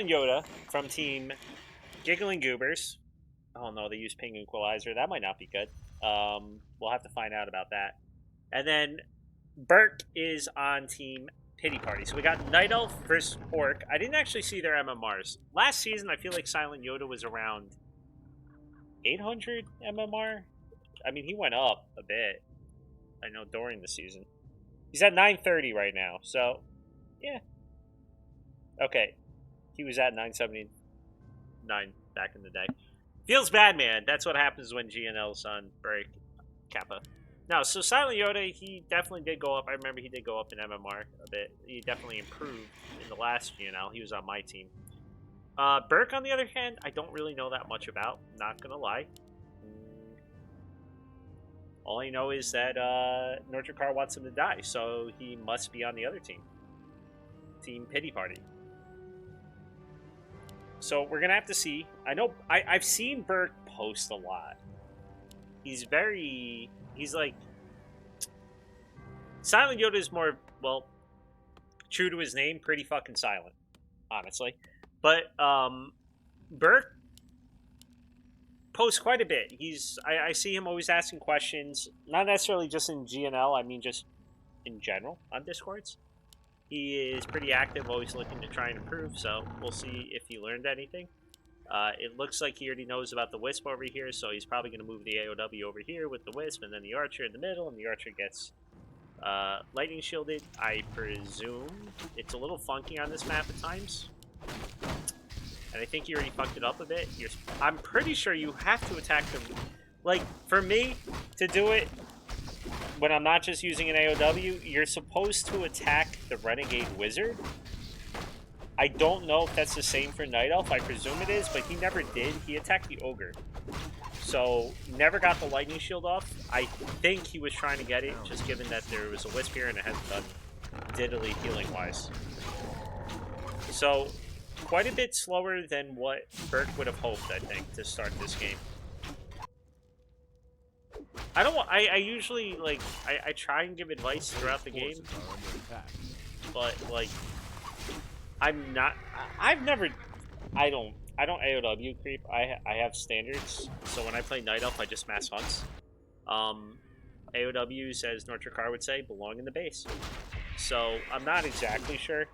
Yoda from Team Giggling Goobers. Oh no, they use Ping Equalizer. That might not be good. We'll have to find out about that. And then Berc is on Team Pitty Party. So we got Night Elf versus Orc. I didn't actually see their MMRs. Last season, I feel like Silent Yoda was around 800 MMR. I mean, he went up a bit. I know during the season. He's at 930 right now. So, yeah. Okay. He was at 979 back in the day. Feels bad, man. That's what happens when GNL's on break. Kappa. No, so Silent Yoda, he definitely did go up. I remember he did go up in MMR a bit. He definitely improved in the last GNL. He was on my team. Berc, on the other hand, I don't really know that much about. Not gonna lie. All I know is that Nordracar wants him to die, so he must be on the other team. Team Pitty Party. So we're gonna have to see. I know I've seen Berc post a lot. He's like Silent Yoda is more, well, true to his name, pretty fucking silent, honestly. But Berc posts quite a bit. I see him always asking questions, not necessarily just in GNL, I mean just in general on Discords. He is pretty active, always looking to try and improve, so we'll see if he learned anything. It looks like he already knows about the Wisp over here, so he's probably going to move the AOW over here with the Wisp, and then the Archer in the middle, and the Archer gets lightning shielded. I presume it's a little funky on this map at times, and I think you already fucked it up a bit. I'm pretty sure you have to attack them. Like, for me, to do it, when I'm not just using an AOW, you're supposed to attack the Renegade Wizard. I don't know if that's the same for Night Elf. I presume it is, but he never did. He attacked the Ogre. So, never got the Lightning Shield off. I think he was trying to get it, just given that there was a Wisp here and it hasn't done diddly healing-wise. So, quite a bit slower than what Berc would have hoped, I think, to start this game. I usually, like, I try and give advice throughout the game, but, like, I don't AOW creep. I have standards, so when I play Night Elf, I just mass hunts. AOWs, as Nordracar would say, belong in the base. So, I'm not exactly sure,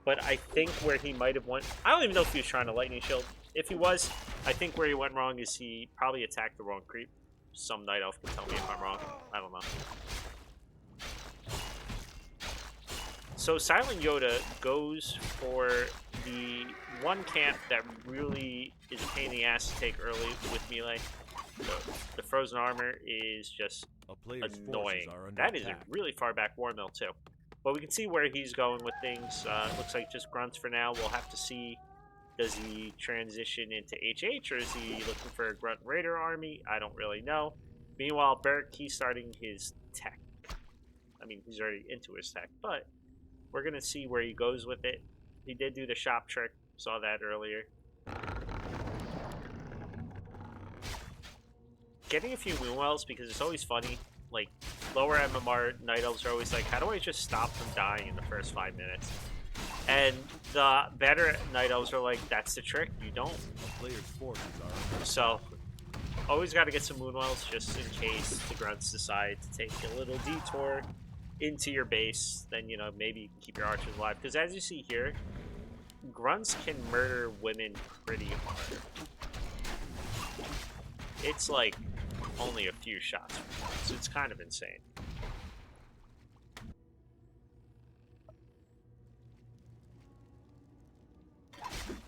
but I think where he might have went, I don't even know if he was trying to Lightning Shield. If he was, I think where he went wrong is he probably attacked the wrong creep. Some Night Elf can tell me if I'm wrong. I don't know. So Silent Yoda goes for the one camp that really is a pain in the ass to take early with melee. The frozen armor is just annoying. That is a really far back war mill too. But we can see where he's going with things. Looks like just grunts for now. We'll have to see. Does he transition into HH, or is he looking for a Grunt Raider army? I don't really know. Meanwhile, Berc, he's starting his tech. I mean, he's already into his tech, but we're going to see where he goes with it. He did do the shop trick. Saw that earlier. Getting a few Moonwells, because it's always funny. Like, lower MMR Night Elves are always like, how do I just stop from dying in the first 5 minutes? And the better Night Elves are like, that's the trick, you don't. So, always got to get some Moonwells just in case the Grunts decide to take a little detour into your base. Then, you know, maybe you can keep your Archers alive. Because as you see here, Grunts can murder women pretty hard. It's like only a few shots from Grunts. It's kind of insane.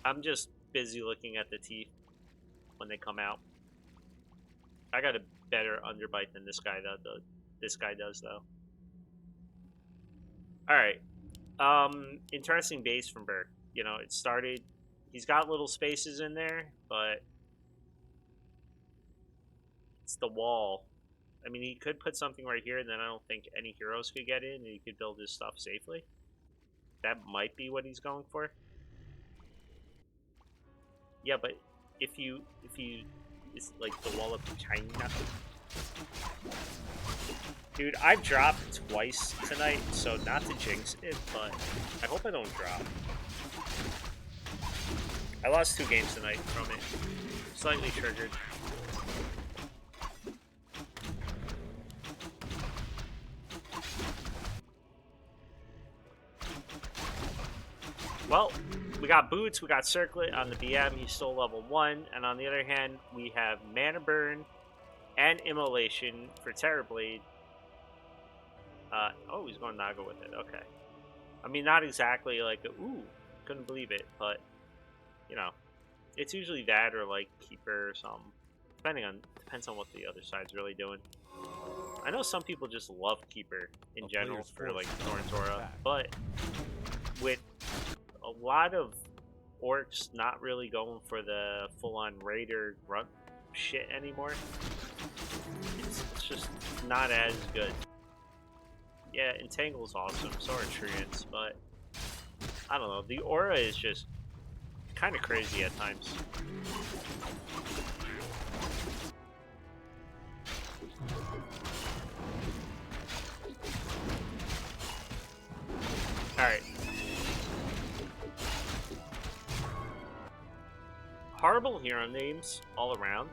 I'm just busy looking at the teeth when they come out. I got a better underbite than this guy does though. Alright. Interesting base from Berc. You know, it started, he's got little spaces in there, but it's the wall. I mean, he could put something right here, and then I don't think any heroes could get in, and he could build his stuff safely. That might be what he's going for. Yeah, but if you it's like the wall of China. Dude, I've dropped twice tonight, so not to jinx it, but I hope I don't drop. I lost 2 games tonight from it. Slightly triggered. Well, we got Boots, we got Circlet on the BM, he's still level 1, and on the other hand, we have Mana Burn and Immolation for Terrorblade. Oh, he's going Naga with it, okay. I mean, not exactly like, ooh, couldn't believe it, but, you know, it's usually that or like Keeper or something. Depends on what the other side's really doing. I know some people just love Keeper in general for like Torrentora, but with a lot of orcs not really going for the full-on raider grunt shit anymore, it's just not as good. Yeah, Entangle's awesome, so are Treants, but I don't know, the aura is just kind of crazy at times. Alright. Horrible hero names all around.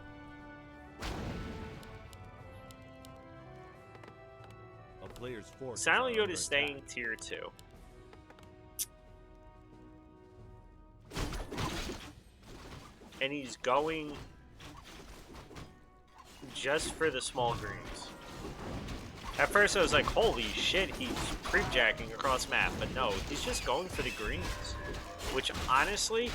Silentyoda is staying tier 2. And he's going just for the small greens. At first I was like, holy shit, he's creepjacking across map. But no, he's just going for the greens. Which honestly,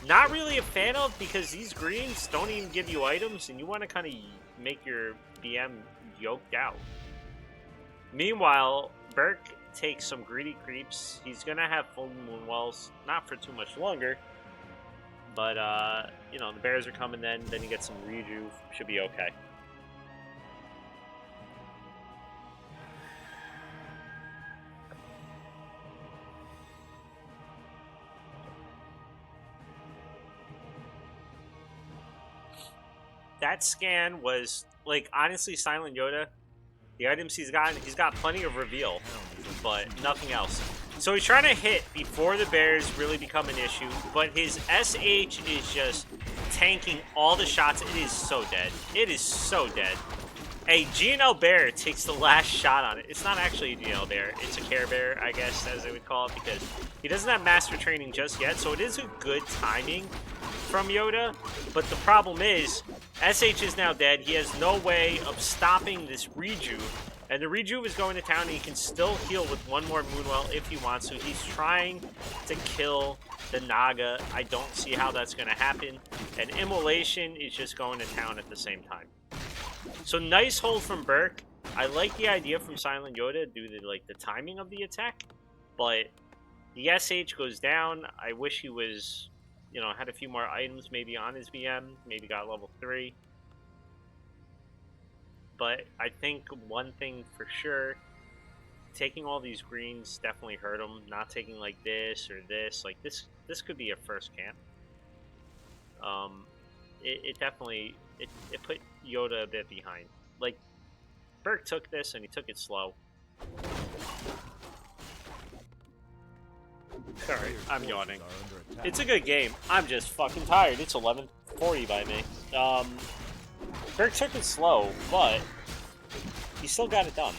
not really a fan of, because these greens don't even give you items and you want to kind of make your BM yoked out. Meanwhile, Berc takes some greedy creeps. He's going to have full moon walls, not for too much longer. But, you know, the bears are coming then you get some rejuve. Should be okay. That scan was, like, honestly, Silentyoda, the items he's got plenty of reveal, but nothing else. So he's trying to hit before the bears really become an issue, but his SH is just tanking all the shots. It is so dead. It is so dead. A GNL bear takes the last shot on it. It's not actually a GNL bear. It's a Care Bear, I guess, as they would call it, because he doesn't have master training just yet, so it is a good timing from Yoda. But the problem is, SH is now dead. He has no way of stopping this rejuve. And the rejuve is going to town, and he can still heal with one more Moonwell if he wants to. He's trying to kill the Naga. I don't see how that's going to happen. And Immolation is just going to town at the same time. So nice hold from Berc. I like the idea from Silentyoda due to like the timing of the attack. But the SH goes down. I wish he was, you know, had a few more items maybe on his BM. Maybe got level 3. But I think one thing for sure, taking all these greens definitely hurt him. Not taking like this or this. Like this could be a first camp. It definitely, it put Yoda a bit behind. Like, Berc took this and he took it slow. Sorry, I'm yawning. It's a good game. I'm just fucking tired. It's 11:40 by me. Berc took it slow, but he still got it done.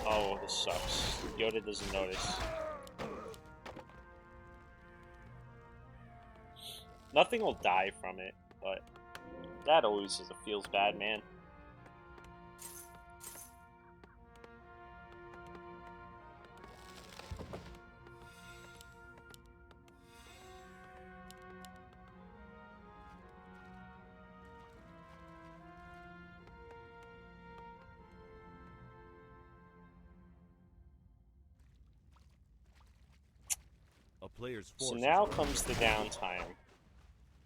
Oh, this sucks. Yoda doesn't notice. Nothing will die from it, but that always feels bad, man. So now comes the downtime.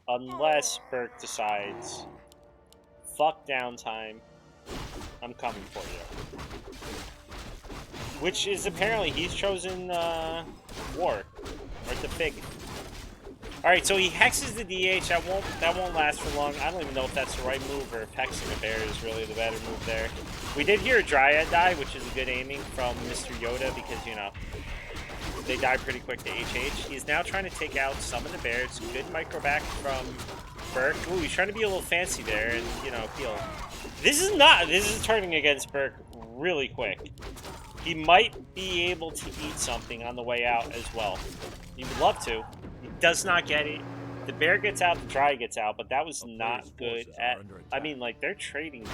Unless Berc decides, fuck downtime, I'm coming for you. Which is apparently, he's chosen War, or the Fig. Alright, so he hexes the DH, that won't last for long. I don't even know if that's the right move, or if hexing a bear is really the better move there. We did hear a Dryad die, which is a good aiming from Mr. Yoda, because, you know, they die pretty quick to HH. He's now trying to take out some of the bears. Good micro back from Berc. Ooh, he's trying to be a little fancy there and, you know, heal. This is turning against Berc really quick. He might be able to eat something on the way out as well. He would love to. He does not get it. The bear gets out, the dry gets out, but that was not good at... I mean, like, they're trading.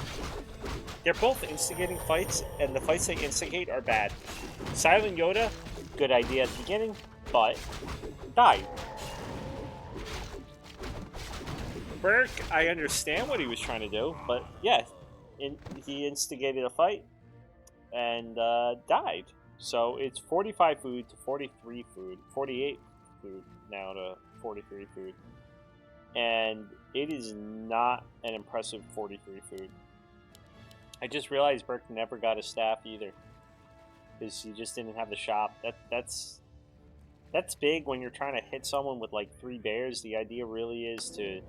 They're both instigating fights, and the fights they instigate are bad. Silentyoda, good idea at the beginning, but died. Berc, I understand what he was trying to do, but yeah, he instigated a fight and died. So it's 45 food to 43 food, 48 food now to 43 food. And it is not an impressive 43 food. I just realized Berc never got a staff either, because he just didn't have the shop. That's big when you're trying to hit someone with like 3 bears. The idea really is to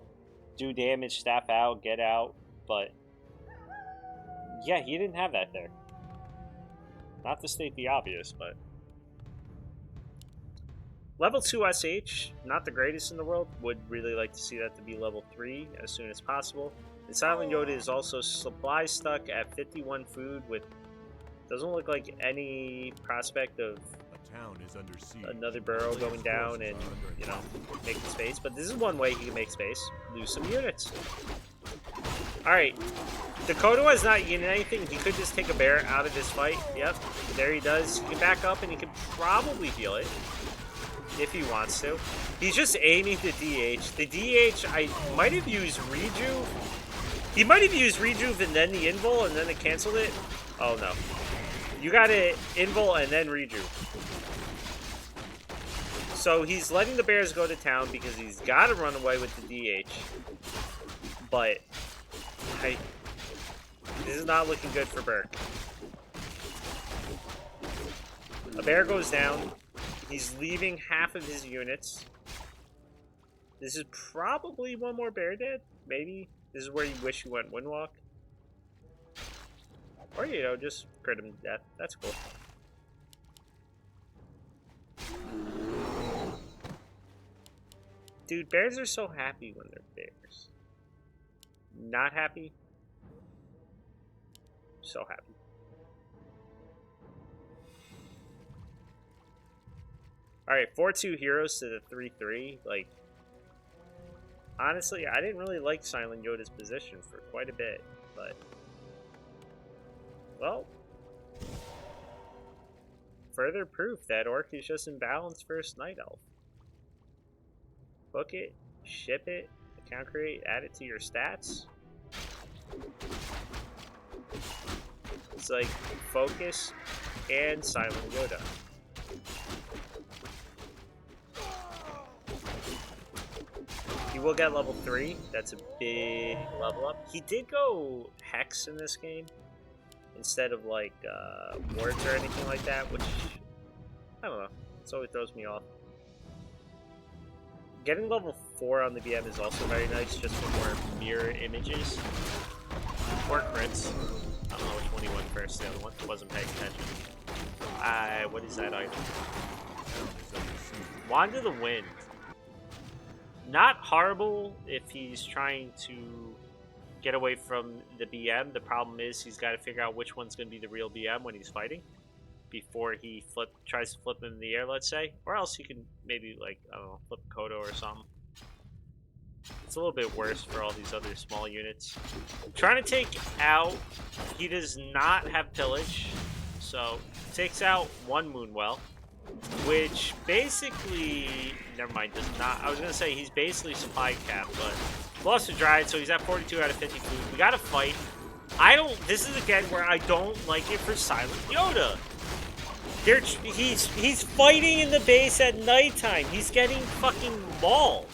do damage, staff out, get out, but yeah, he didn't have that there. Not to state the obvious, but level 2 SH, not the greatest in the world. Would really like to see that to be level 3 as soon as possible. And Silentyoda is also supply stuck at 51 food with doesn't look like any prospect of town is under siege. Another burrow going down and, you know, making space. But this is one way he can make space. Lose some units. Alright. Dakota has not eaten anything. He could just take a bear out of this fight. Yep. There he does. He can back up and he can probably heal it. If he wants to. He's just aiming the DH. The DH, I might have used Rejuve. He might have used Rejuve and then the Invul and then it canceled it. Oh no. You gotta Invul and then Rejuve. So he's letting the bears go to town because he's got to run away with the DH. But this is not looking good for Berc. A bear goes down. He's leaving half of his units. This is probably one more bear dead. Maybe. This is where you wish you went Windwalk. Or, you know, just crit him to death. That's cool. Dude, bears are so happy when they're bears. Not happy? So happy. Alright, 4-2 heroes to the 3-3. Like, honestly, I didn't really like Silentyoda's position for quite a bit, but... Well... Further proof that Orc is just imbalanced versus Night Elf. Book it, ship it, account create, add it to your stats. It's like Focus and Silentyoda. He will get level 3. That's a big level up. He did go Hex in this game instead of like Wards or anything like that, which I don't know. It always throws me off. Getting level 4 on the BM is also very nice, just for more mirror images. Or crits. I don't know which one he went first, the other one wasn't paying attention. What is that item? Wand of the Wind. Not horrible if he's trying to get away from the BM. The problem is he's got to figure out which one's going to be the real BM when he's fighting before he tries to flip him in the air, let's say. Or else he can maybe, like, I don't know, flip Kodo or something. It's a little bit worse for all these other small units. Trying to take out... He does not have Pillage. So, takes out one Moonwell. Which basically... Never mind, does not... I was going to say he's basically supply capped, but... Lost a Dryad, so he's at 42 out of 50 food. We gotta fight. This is again where I don't like it for Silentyoda. He's fighting in the base at nighttime. He's getting fucking mauled.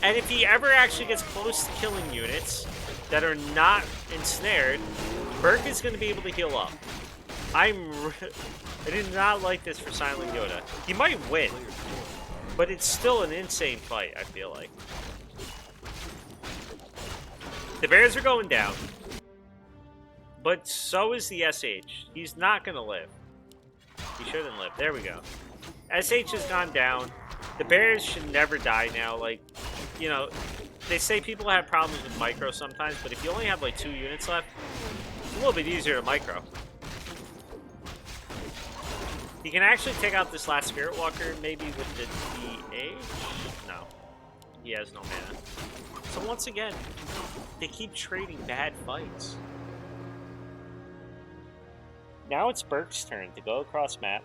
And if he ever actually gets close to killing units that are not ensnared, Berc is going to be able to heal up. I did not like this for Silentyoda. He might win, but it's still an insane fight, I feel like. The bears are going down, but so is the SH. He's not going to live. He shouldn't live. There we go. SH has gone down. The Bears should never die now. Like, you know, they say people have problems with micro sometimes, but if you only have like 2 units left, it's a little bit easier to micro. You can actually take out this last Spirit Walker maybe with the DH? No. He has no mana. So once again, they keep trading bad fights. Now it's Berc's turn to go across map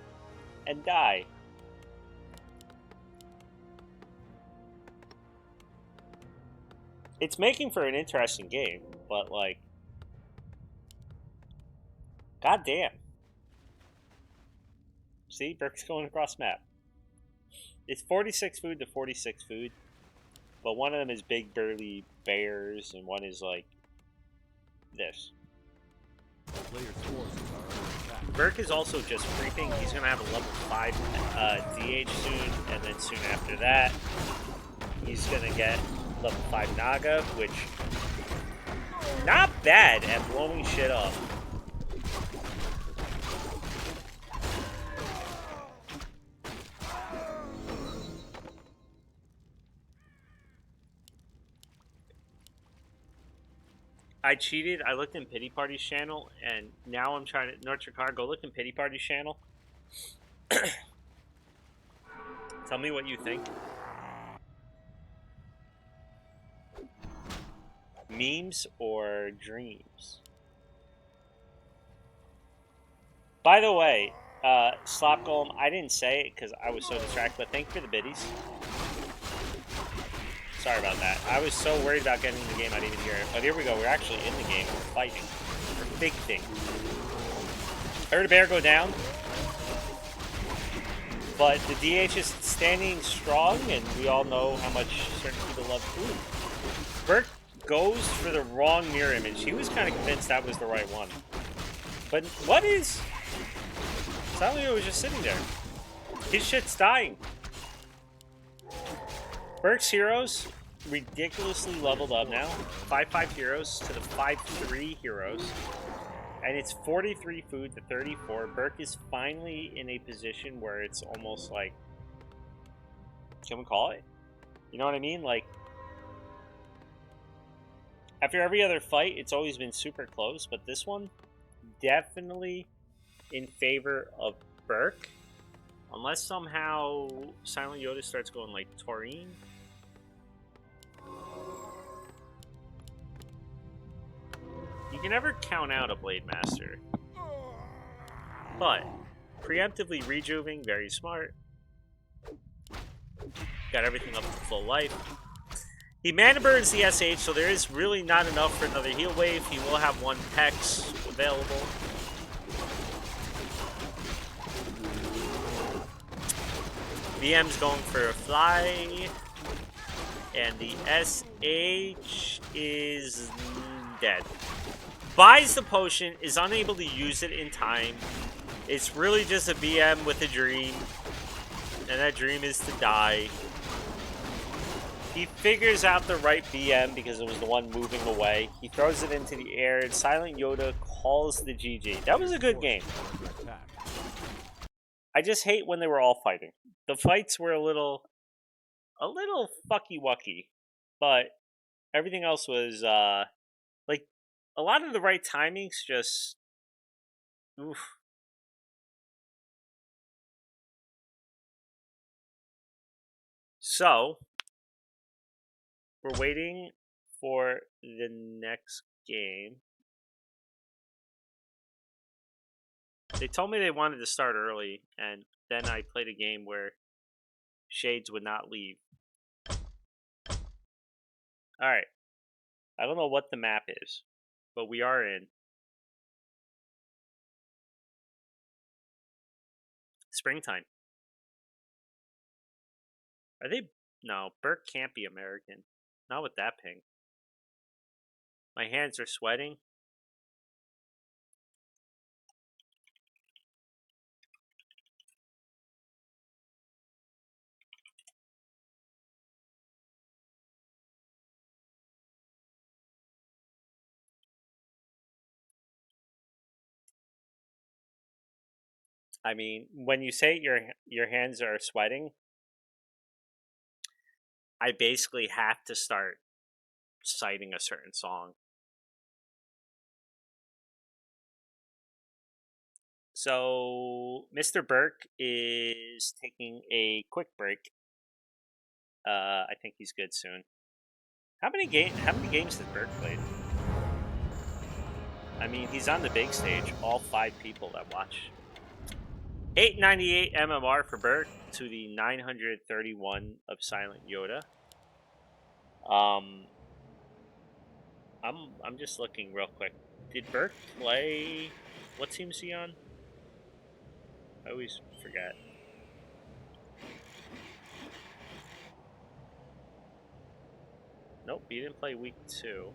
and die. It's making for an interesting game, but like, goddamn. See, Berc's going across map. It's 46 food to 46 food, but one of them is big burly bears, and one is like this. Berc is also just creeping. He's going to have a level 5 DH soon, and then soon after that, he's going to get level 5 Naga, which, not bad at blowing shit up. I cheated. I looked in Pitty Party's channel, and now I'm trying to... Nurture Car, go look in Pitty Party's channel. Tell me what you think. Memes or dreams? By the way, Slop Golem, I didn't say it because I was so distracted, but thank you for the biddies. Sorry about that. I was so worried about getting in the game I didn't even hear it. But here we go. We're actually in the game. We're fighting. We're big thing. Heard a bear go down. But the DH is standing strong, and we all know how much certain people love food. Berc goes for the wrong mirror image. He was kind of convinced that was the right one. But what is... Silentyoda was just sitting there. His shit's dying. Berc's heroes ridiculously leveled up now. 5-5 heroes to the 5-3 heroes. And it's 43 food to 34. Berc is finally in a position where it's almost like... Can we call it? You know what I mean? Like... After every other fight, it's always been super close. But this one, definitely in favor of Berc. Unless somehow Silentyoda starts going like Taurine. You can never count out a Blade Master. But preemptively rejuving, very smart. Got everything up to full life. He mana burns the SH, so there is really not enough for another heal wave. He will have 1 Pex available. BM's going for a fly. And the SH is dead. Buys the potion, is unable to use it in time. It's really just a BM with a dream. And that dream is to die. He figures out the right BM because it was the one moving away. He throws it into the air, and Silentyoda calls the GG. That was a good game. I just hate when they were all fighting. The fights were a little fucky-wucky, but everything else was, like, a lot of the right timings just, oof. So, we're waiting for the next game. They told me they wanted to start early, and then I played a game where Shades would not leave. Alright. I don't know what the map is, but we are in. Springtime. Are they... No, Berc can't be American. Not with that ping. My hands are sweating. I mean, when you say your hands are sweating, I basically have to start citing a certain song. So Mr. Berc is taking a quick break. I think he's good soon. How many games has Berc played? I mean, he's on the big stage. All 5 people that watch. 898 MMR for Berc to the 931 of Silentyoda. I'm just looking real quick. Did Berc play? What team is he on? I always forget. Nope, he didn't play week 2.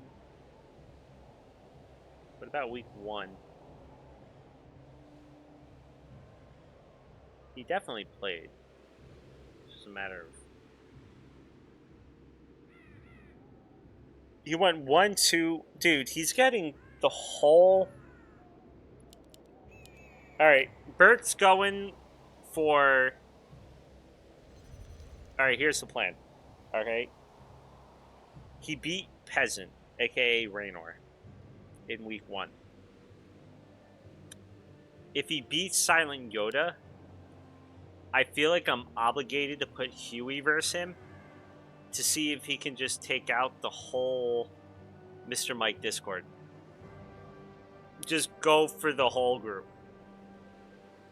What about week 1? He definitely played. It's just a matter of. He went 1-2. Dude, he's getting the whole. Alright, Bert's going for. Alright, here's the plan. Okay. He beat Peasant, aka Raynor, in week 1. If he beats Silentyoda, I feel like I'm obligated to put Huey versus him to see if he can just take out the whole Mr. Mike Discord. Just go for the whole group.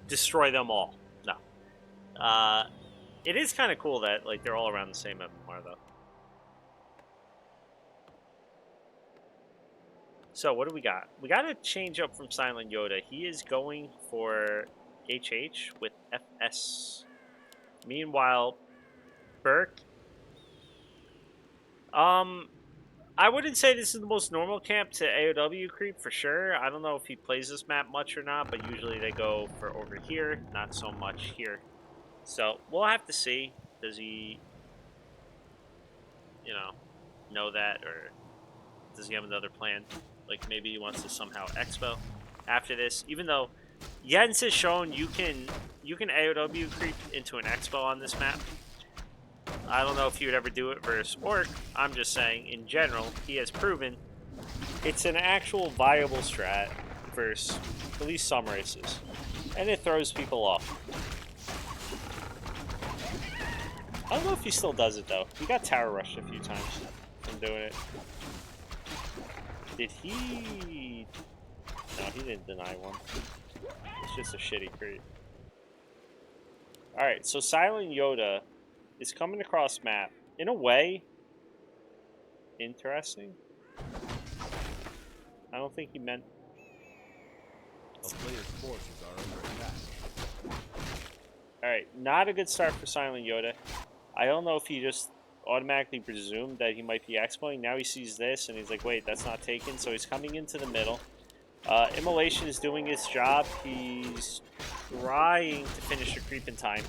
Destroy them all. No. It is kind of cool that like they're all around the same MMR though. So what do we got? We got a change up from Silentyoda. He is going for HH with FS. Meanwhile, Berc. I wouldn't say this is the most normal camp to AOW creep for sure. I don't know if he plays this map much or not, but usually they go for over here, not so much here. So we'll have to see. Does he, know that, or does he have another plan? Like maybe he wants to somehow expo after this. Even though Jens has shown you can AOW creep into an expo on this map. I don't know if he would ever do it versus Orc. I'm just saying, in general, he has proven it's an actual viable strat versus at least some races. And it throws people off. I don't know if he still does it, though. He got tower rushed a few times from doing it. Did he... No, he didn't deny one. It's just a shitty creep. Alright, so Silentyoda is coming across map. In a way, interesting. I don't think he meant... Alright, not a good start for Silentyoda. I don't know if he just automatically presumed that he might be expoing. Now he sees this and he's like, wait, that's not taken. So he's coming into the middle. Immolation is doing his job. He's trying to finish a creep in time.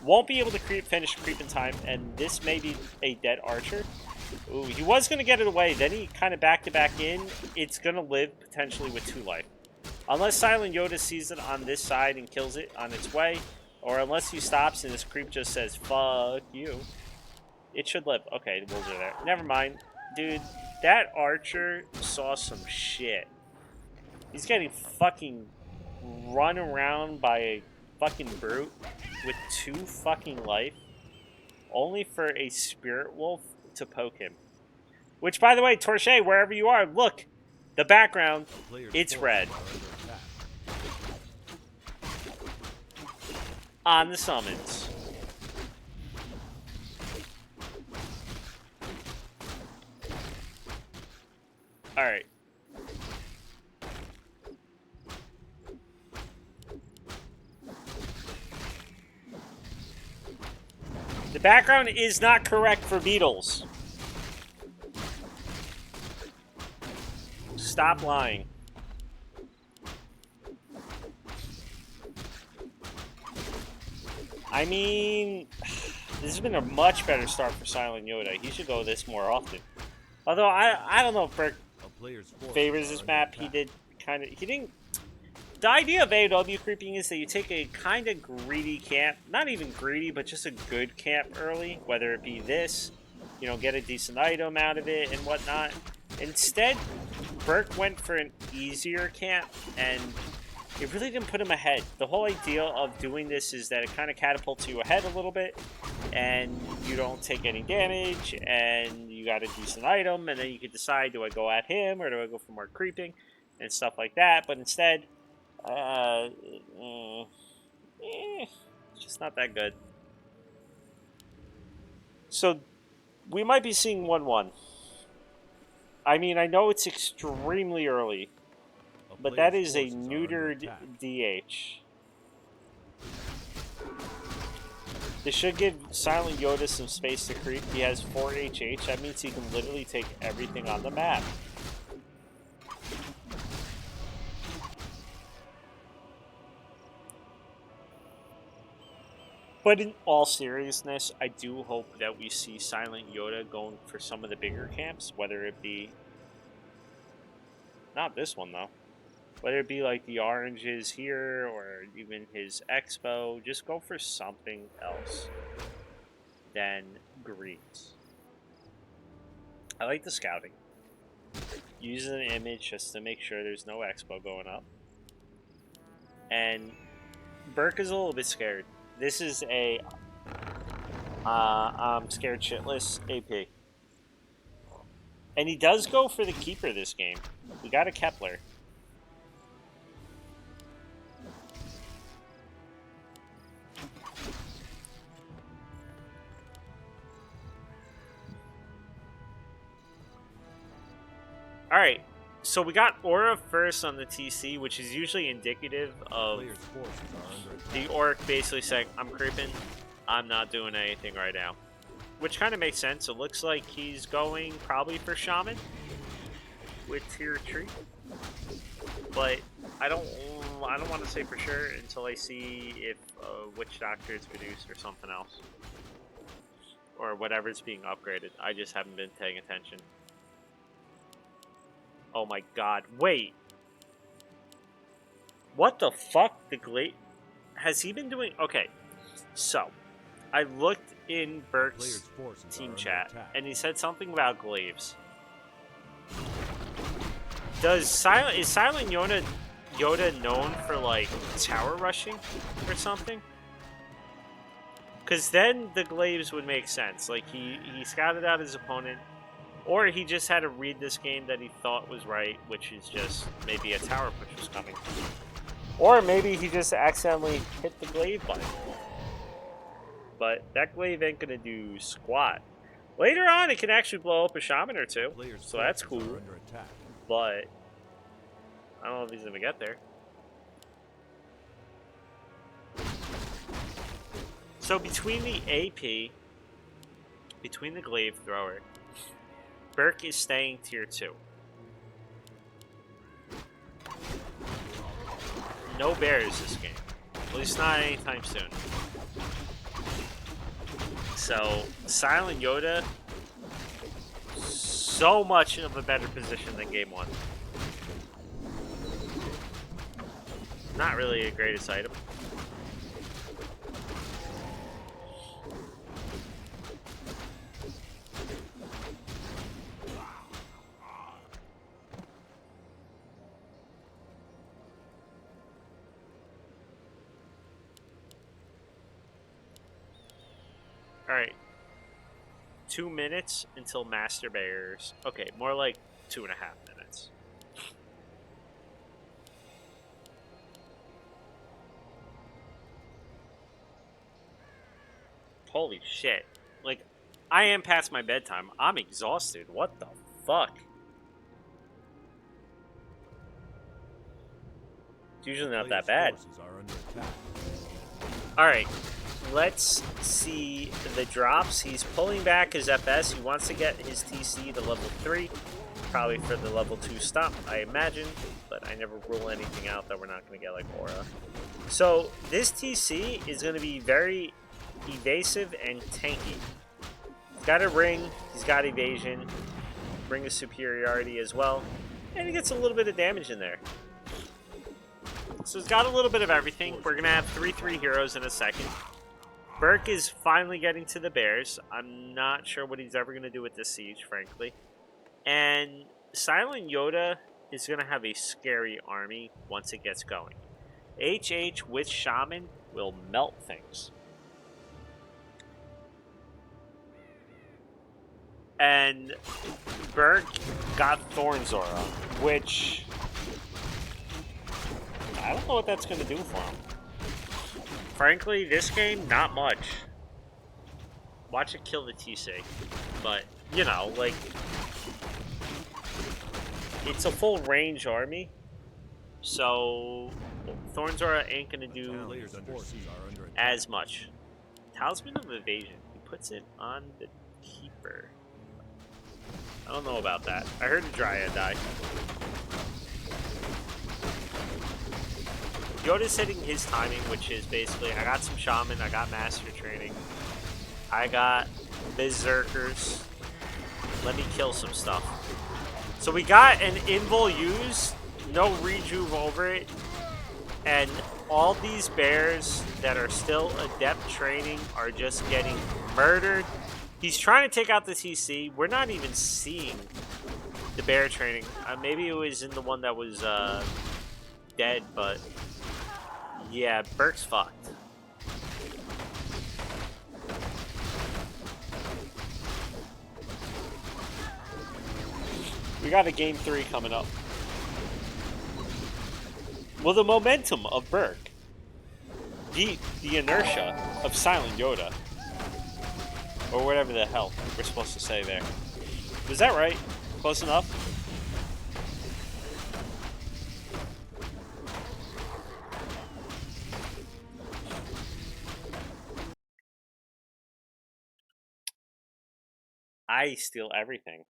Won't be able to finish a creep in time, and this may be a dead archer. Ooh, he was going to get it away. Then he kind of backed it back in. It's going to live potentially with 2 life. Unless Silentyoda sees it on this side and kills it on its way, or unless he stops and this creep just says, fuck you. It should live. Okay, the wolves are there. Never mind. Dude, that archer saw some shit. He's getting fucking run around by a fucking brute with 2 fucking life, only for a spirit wolf to poke him. Which, by the way, Torche, wherever you are, look, the background, it's red. On the summons. Alright. The background is not correct for beetles. Stop lying. I mean, this has been a much better start for Silentyoda. He should go this more often. Although I don't know if Berc favors this map. He didn't. The idea of AOW creeping is that you take a kind of greedy camp, not even greedy, but just a good camp early, whether it be this, you know, get a decent item out of it and whatnot. Instead, Berc went for an easier camp, and it really didn't put him ahead. The whole idea of doing this is that it kind of catapults you ahead a little bit, and you don't take any damage, and you got a decent item, and then you can decide, do I go at him, or do I go for more creeping, and stuff like that. But instead, it's just not that good. So, we might be seeing 1-1. I mean, I know it's extremely early, but that is a neutered DH. This should give Silentyoda some space to creep. He has 4 HH. That means he can literally take everything on the map. But in all seriousness, I do hope that we see Silentyoda going for some of the bigger camps, whether it be... Not this one, though. Whether it be like the oranges here, or even his expo. Just go for something else than greens. I like the scouting. Use an image just to make sure there's no expo going up. And Berc is a little bit scared. This is a I'm scared shitless AP. And he does go for the keeper this game. We got a Kepler. Alright, so we got Aura first on the TC, which is usually indicative of the Orc basically saying, I'm creeping, I'm not doing anything right now. Which kind of makes sense. It looks like he's going probably for Shaman with tier 3. But I don't want to say for sure until I see if Witch Doctor is reduced or something else. Or whatever's being upgraded. I just haven't been paying attention. Oh my god. Wait. What the fuck? The Glaive... Has he been doing... Okay. So, I looked in Berc's team chat, and he said something about Glaives. Is Silentyoda known for, like, tower rushing or something? Because then the Glaives would make sense. Like, he scouted out his opponent, or he just had to read this game that he thought was right, which is just maybe a tower push was coming. Or maybe he just accidentally hit the Glaive button. But that Glaive ain't gonna do squat. Later on, it can actually blow up a Shaman or two, so that's cool. But I don't know if he's gonna get there. So between the AP, between the Glaive thrower, Berc is staying tier 2. No bears this game. At least not anytime soon. So, Silentyoda, so much of a better position than game 1. Not really a greatest item. Alright. 2 minutes until Master Bears. Okay, more like 2.5 minutes. Holy shit. Like, I am past my bedtime. I'm exhausted. What the fuck? It's usually not that bad. Alright. Let's see the drops. He's pulling back his FS. He wants to get his TC to level 3. Probably for the level 2 stomp, I imagine. But I never rule anything out that we're not going to get like Aura. So this TC is going to be very evasive and tanky. He's got a ring. He's got evasion. Ring of superiority as well. And he gets a little bit of damage in there. So it's got a little bit of everything. We're going to have 3/3 heroes in a second. Berc is finally getting to the bears. I'm not sure what he's ever going to do with this siege, frankly. And Silentyoda is going to have a scary army once it gets going. HH with Shaman will melt things. And Berc got Thornzora, which I don't know what that's going to do for him. Frankly, this game, not much. Watch it kill the TC. But, you know, like, it's a full range army. So, Thornzora ain't going to do as much. Talisman of Evasion. He puts it on the Keeper. I don't know about that. I heard a Dryad die. Yoda's hitting his timing, which is basically, I got some Shaman, I got Master Training, I got Berserkers. Let me kill some stuff. So we got an Invul used, no rejuve over it, and all these bears that are still adept training are just getting murdered. He's trying to take out the TC. We're not even seeing the bear training. Maybe it was in the one that was dead, but yeah, Berc's fucked. We got a game 3 coming up. Will the momentum of Berc beat the inertia of Silentyoda? Or whatever the hell we're supposed to say there. Was that right? Close enough? I steal everything.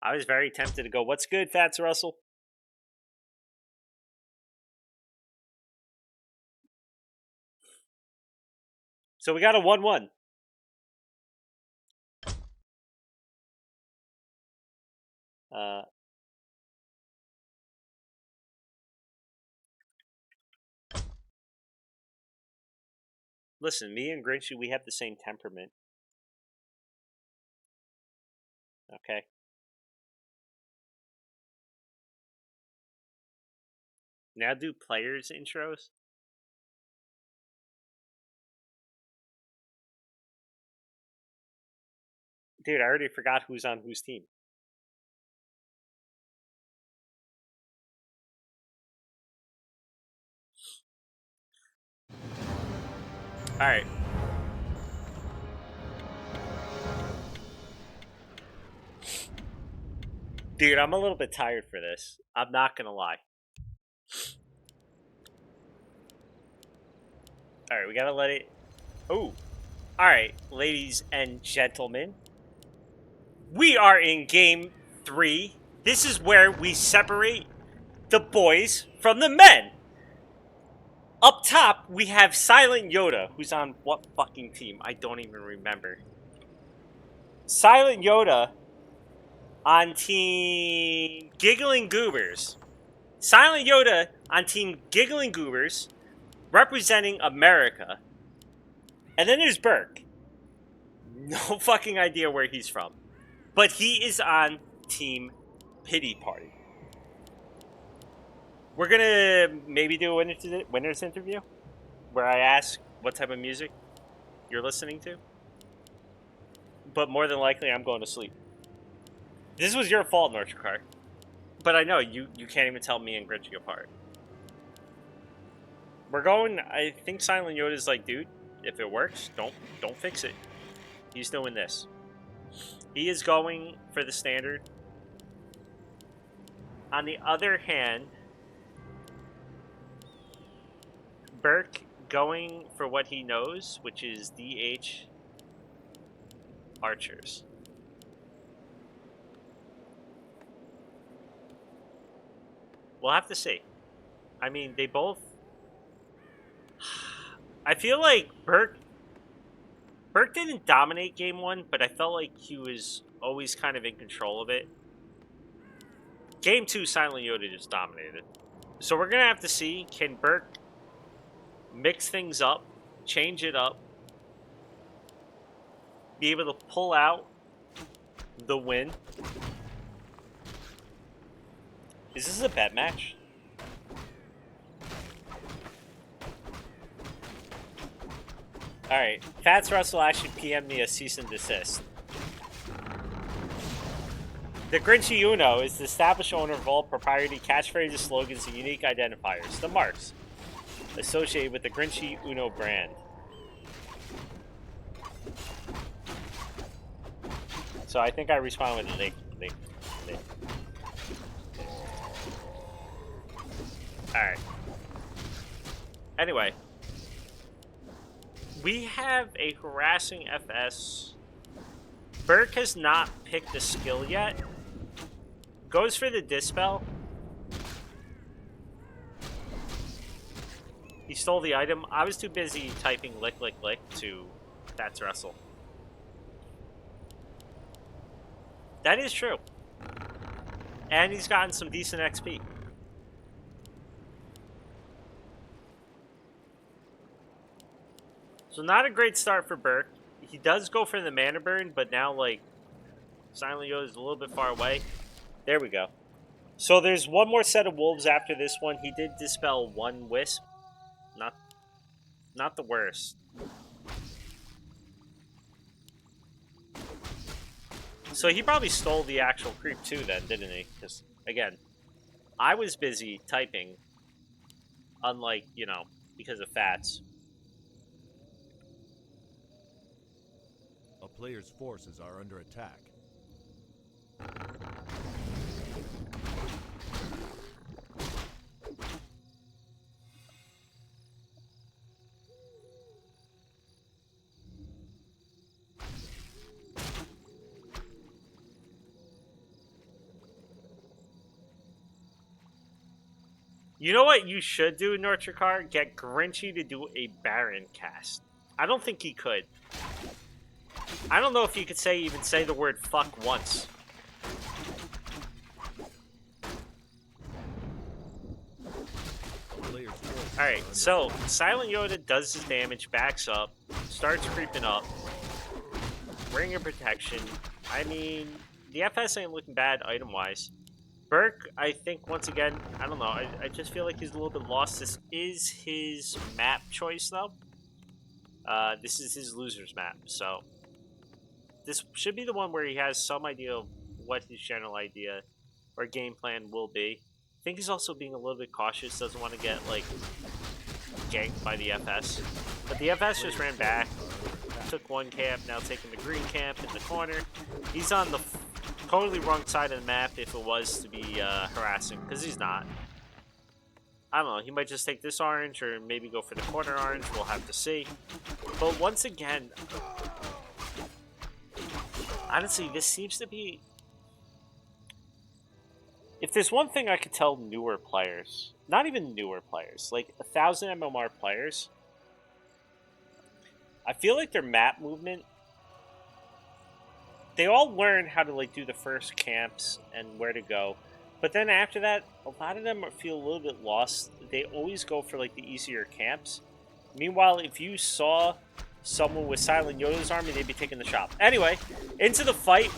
I was very tempted to go, what's good, Fats Russell? So we got a 1-1. Listen, me and Grinchy, we have the same temperament. Okay. Now do players intros. Dude, I already forgot who's on whose team. Alright. Dude, I'm a little bit tired for this. I'm not gonna lie. Alright, we gotta let it... Oh. Alright, ladies and gentlemen. We are in game 3. This is where we separate the boys from the men. Up top, we have Silentyoda, who's on what fucking team? I don't even remember. Silentyoda on team Giggling Goobers. Silentyoda on team Giggling Goobers, representing America. And then there's Berc. No fucking idea where he's from. But he is on team Pitty Party. We're gonna maybe do a winner's interview where I ask what type of music you're listening to. But more than likely, I'm going to sleep. This was your fault, Northcar. But I know, you can't even tell me and Grinchy apart. We're going, I think Silentyoda is like, dude, if it works, don't fix it. He's doing this. He is going for the standard. On the other hand, Berc going for what he knows, which is DH archers. We'll have to see. I mean, they both... I feel like Berc didn't dominate game 1, but I felt like he was always kind of in control of it. Game 2, Silentyoda just dominated. So we're going to have to see, can Berc mix things up, change it up, be able to pull out the win. Is this a bet match? Alright, Fats Russell actually PM'd me a cease and desist. The Grinchy Uno is the established owner of all proprietary catchphrases, slogans, and unique identifiers, the marks, associated with the Grinchy Uno brand. So I think I respond with lick. Alright. Anyway. We have a harassing FS. Berc has not picked a skill yet. Goes for the Dispel. He stole the item. I was too busy typing lick to Fats Russell. That is true. And he's gotten some decent XP. So not a great start for Berc. He does go for the mana burn, but now, like, Silentyoda is a little bit far away. There we go. So there's one more set of wolves after this one. He did dispel one wisp. Not the worst. So he probably stole the actual creep too then, didn't he? Because, again, I was busy typing. Unlike, you know, because of Fats. A player's forces are under attack. You know what you should do, Nortricar? Get Grinchy to do a Baron cast. I don't think he could. I don't know if you could even say the word fuck once. Alright, so Silentyoda does his damage, backs up, starts creeping up. Ring of Protection. I mean, the FS ain't looking bad item-wise. Berc, I think, once again, I don't know, I just feel like he's a little bit lost. This is his map choice, though. This is his loser's map, so this should be the one where he has some idea of what his general idea or game plan will be. I think he's also being a little bit cautious, doesn't want to get, like, ganked by the FS. But the FS just ran back, took one camp, now taking the green camp in the corner. He's on the totally wrong side of the map if it was to be harassing, because he's not. I don't know, he might just take this orange or maybe go for the corner orange, we'll have to see. But once again, honestly, this seems to be... If there's one thing I could tell newer players, not even newer players, like 1,000 MMR players, I feel like their map movement, they all learn how to, like, do the first camps and where to go. But then after that, a lot of them feel a little bit lost. They always go for, like, the easier camps. Meanwhile, if you saw someone with Silentyoda's army, they'd be taking the shop. Anyway, into the fight,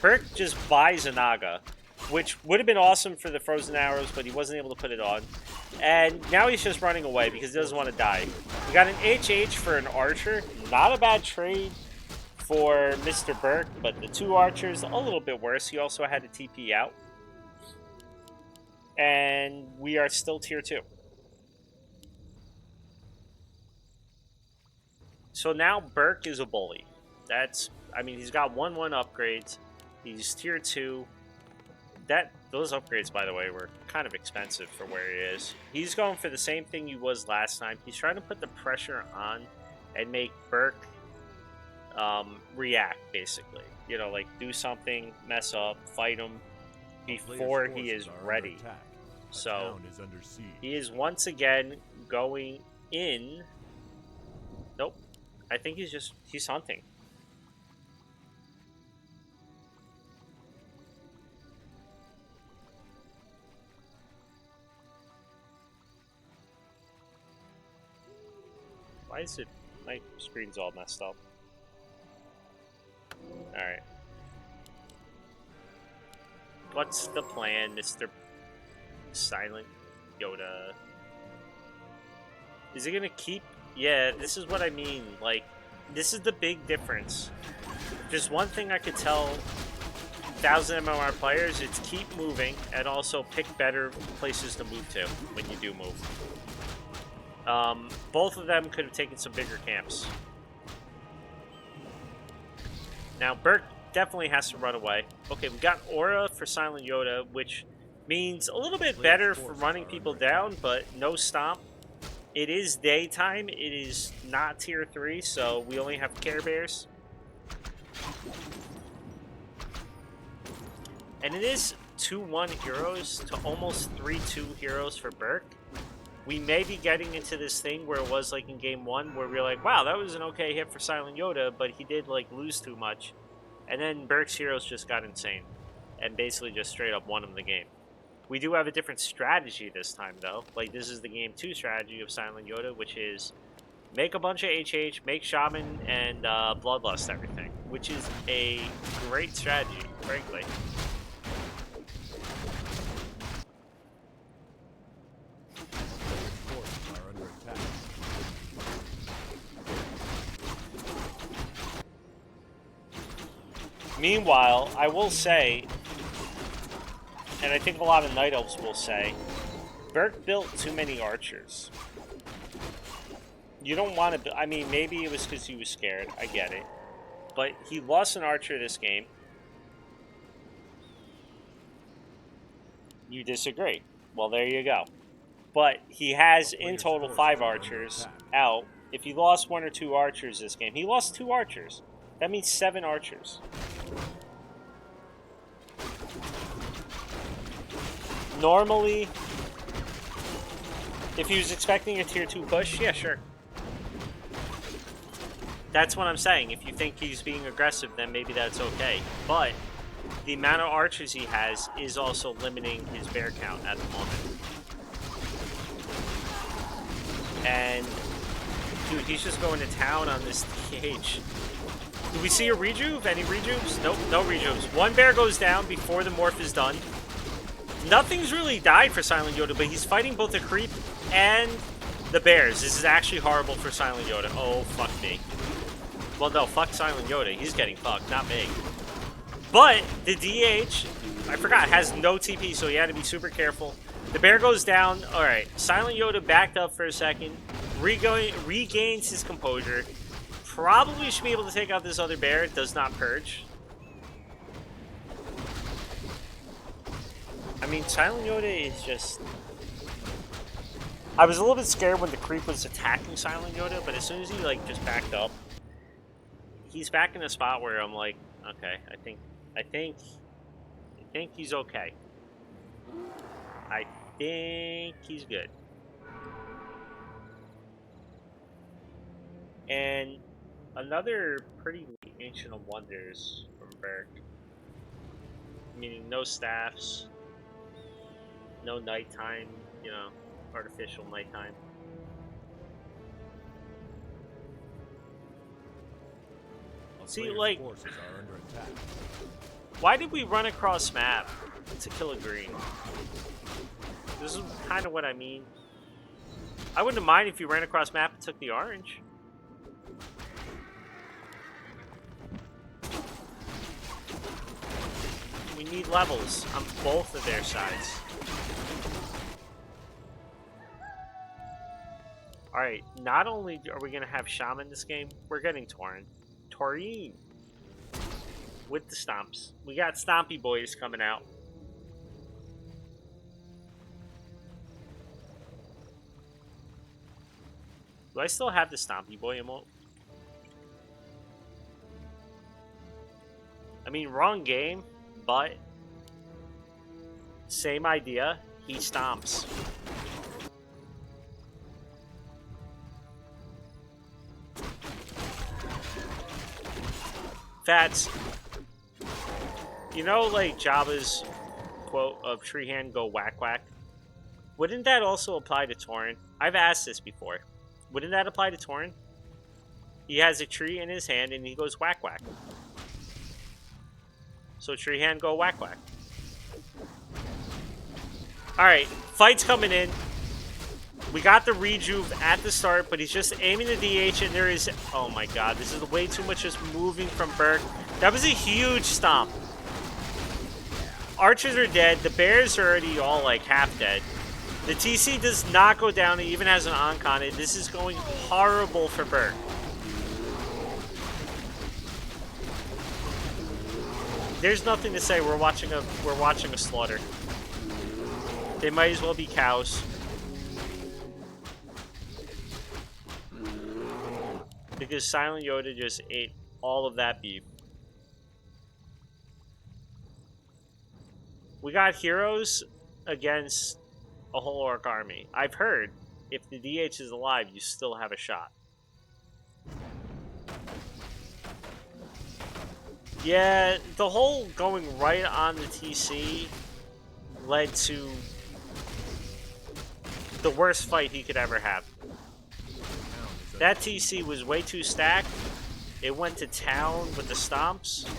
Berc just buys a Naga, which would have been awesome for the frozen arrows, but he wasn't able to put it on. And now he's just running away because he doesn't want to die. We got an HH for an archer. Not a bad trade for Mr. Berc, but the two archers, a little bit worse. He also had a TP out. And we are still tier 2. So now Berc is a bully. I mean, he's got 1/1 upgrades. He's tier 2. Those upgrades, by the way, were kind of expensive for where he is. He's going for the same thing he was last time. He's trying to put the pressure on and make Berc react, basically. You know, like, do something, mess up, fight him before he is ready. So he is once again going in. Nope. I think he's hunting. Why is it... my screen's all messed up. Alright. What's the plan, Mr. Silentyoda? Is it gonna keep... yeah, this is what I mean. Like, this is the big difference. There's one thing I could tell 1,000 MMR players, it's keep moving and also pick better places to move to when you do move. Both of them could have taken some bigger camps. Now, Berc definitely has to run away. Okay, we got Aura for Silentyoda, which means a little bit better for running people down, but no stomp. It is daytime. It is not tier 3, so we only have Care Bears. And it is 2-1 heroes to almost 3-2 heroes for Berc. We may be getting into this thing where it was like in game 1 where we were like, wow, that was an okay hit for Silentyoda, but he did like lose too much. And then Berc's heroes just got insane and basically just straight up won him the game. We do have a different strategy this time though. Like this is the game 2 strategy of Silentyoda, which is make a bunch of HH, make Shaman and Bloodlust everything, which is a great strategy, frankly. Meanwhile, I will say, and I think a lot of Night Elves will say, Berc built too many archers. You don't want to... I mean, maybe it was because he was scared. I get it. But he lost an archer this game. You disagree. Well, there you go. But he has, in total, 5 archers out. If he lost 1 or 2 archers this game, he lost 2 archers. That means 7 archers. Normally, if he was expecting a tier 2 push, yeah, sure. That's what I'm saying. If you think he's being aggressive, then maybe that's okay. But the amount of archers he has is also limiting his bear count at the moment. And, dude, he's just going to town on this TH. Do we see a rejuve? Any rejuves? Nope, no rejuves. 1 bear goes down before the morph is done. Nothing's really died for Silentyoda, but he's fighting both the creep and the bears. This is actually horrible for Silentyoda. Oh, fuck me. Well, no, fuck Silentyoda. He's getting fucked, not me. But the DH, I forgot, has no TP, so he had to be super careful. The bear goes down. All right, Silentyoda backed up for a second, regains his composure. Probably should be able to take out this other bear. It does not purge. I mean, Silentyoda is just... I was a little bit scared when the creep was attacking Silentyoda, but as soon as he, like, just backed up, he's back in a spot where I'm like, okay, I think he's okay. I think he's good. And another pretty neat Ancient of Wonders from Berc. Meaning no staffs, no nighttime, you know, artificial nighttime. See, like, why did we run across map to kill a green? This is kind of what I mean. I wouldn't mind if you ran across map and took the orange. We need levels on both of their sides. Alright, not only are we going to have Shaman this game, we're getting Tauren. Tauren! With the stomps. We got Stompy Boys coming out. Do I still have the Stompy Boy emote? I mean, wrong game, but same idea. He stomps. Fats. You know, like Jabba's quote of Tree Hand go whack whack? Wouldn't that also apply to Tauren? I've asked this before. Wouldn't that apply to Tauren? he has a tree in his hand and he goes whack whack. So tree hand, go whack whack. Alright, fight's coming in. We got the rejuve at the start, but he's just aiming the DH, and there is... Oh my god, this is way too much just moving from Berc. That was a huge stomp. Archers are dead. The bears are already all, like, half dead. The TC does not go down. It even has an Ankh on it. This is going horrible for Berc. There's nothing to say. We're watching a slaughter. They might as well be cows. Because Silentyoda just ate all of that beef. We got heroes against a whole orc army. I've heard if the DH is alive, you still have a shot. Yeah, the whole going right on the TC led to the worst fight he could ever have. That TC was way too stacked. It went to town with the stomps.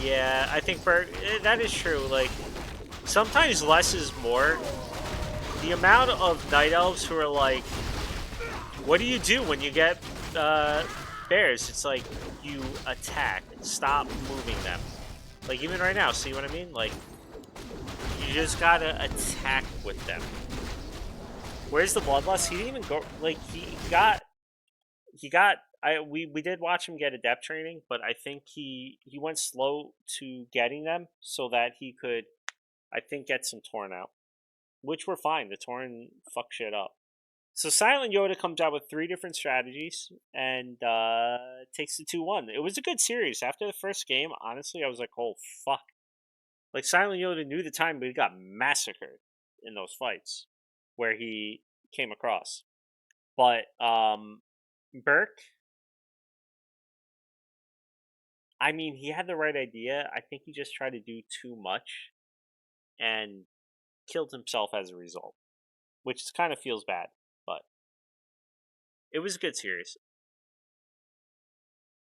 Yeah, I think that is true. Like, sometimes less is more. The amount of night elves who are like, what do you do when you get bears? It's like, you attack. Stop moving them. Like, even right now, see what I mean? Like, you just gotta attack with them. Where's the bloodlust? He didn't even go. Like, he got. We did watch him get adept training, but I think he went slow to getting them so that he could, I think, get some Torn out, which were fine. The Torn fuck shit up. So Silentyoda comes out with 3 different strategies and takes the 2-1. It was a good series. After the first game, honestly, I was like, oh fuck. Like, Silentyoda knew the time, but he got massacred in those fights where he came across. But Berc, I mean, he had the right idea. I think he just tried to do too much and killed himself as a result, which kind of feels bad, but it was a good series.